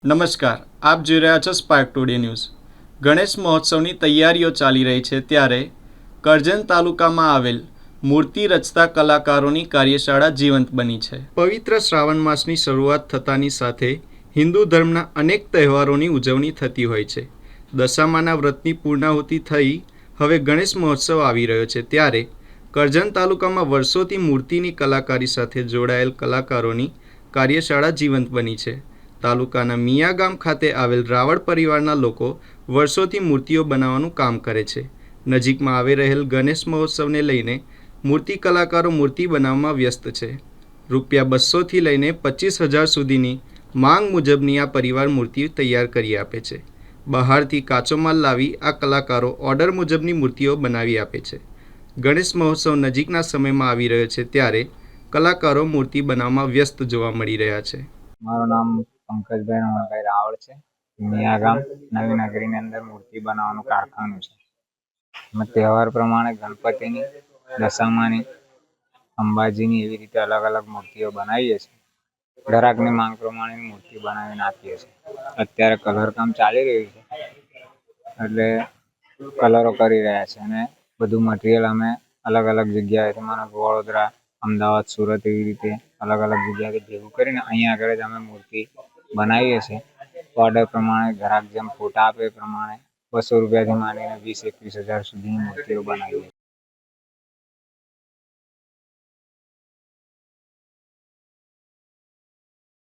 નમસ્કાર, આપ જોઈ રહ્યા છો સ્પાર્ક ટુડે ન્યૂઝ। ગણેશ મહોત્સવની તૈયારીઓ ચાલી રહી છે ત્યારે કરજણ તાલુકામાં આવેલ મૂર્તિ રચતા કલાકારોની કાર્યશાળા જીવંત બની છે। પવિત્ર શ્રાવણ માસની શરૂઆત થતાની સાથે હિન્દુ ધર્મના અનેક તહેવારોની ઉજવણી થતી હોય છે। દશામાના વ્રતની પૂર્ણાહુતિ થઈ હવે ગણેશ મહોત્સવ આવી રહ્યો છે ત્યારે કરજણ તાલુકામાં વર્ષોથી મૂર્તિની કલાકારી સાથે જોડાયેલ કલાકારોની કાર્યશાળા જીવંત બની છે। તાલુકાના મિયા ગામ ખાતે આવેલ રાવળ પરિવારના લોકો વર્ષોથી મૂર્તિઓ બનાવવાનું કામ કરે છે। નજીકમાં આવી રહેલ ગણેશ મહોત્સવને લઈને મૂર્તિ કલાકારો મૂર્તિ બનાવવામાં વ્યસ્ત છે। ₹200થી લઈને 25,000 સુધીની માંગ મુજબની આ પરિવાર મૂર્તિ તૈયાર કરી આપે છે। બહારથી કાચો માલ લાવી આ કલાકારો ઓર્ડર મુજબની મૂર્તિઓ બનાવી આપે છે। ગણેશ મહોત્સવ નજીકના સમયમાં આવી રહ્યો છે ત્યારે કલાકારો મૂર્તિ બનાવવામાં વ્યસ્ત જોવા મળી રહ્યા છે। મારું નામ પંકજભાઈ રમણભાઈ રાવળ છે। મિયા ગામ નવી નગરીની અંદર મૂર્તિ બનાવવાનું કારખાનું છે। અમે તહેવાર પ્રમાણે ગણપતિની, દશામાની, અંબાજીની એવી રીતે અલગ અલગ મૂર્તિઓ બનાવીએ છીએ। ગ્રાહકની માંગ પ્રમાણેની મૂર્તિ બનાવીને આપીએ છીએ। અત્યારે કલર કામ ચાલી રહ્યું છે એટલે કલરો કરી રહ્યા છે અને બધું મટીરિયલ અમે અલગ અલગ જગ્યાએથી માનો વડોદરા, અમદાવાદ, સુરત એવી રીતે અલગ અલગ જગ્યાએથી ભેગું કરીને અહીંયા આગળ જ અમે મૂર્તિ બનાવીએ છીએ। ઓર્ડર પ્રમાણે ગ્રાહક જેમ ફોટા આપે એ પ્રમાણે ₹200થી માંડીને 20-21,000 સુધીની મૂર્તિઓ બનાવીએ છીએ।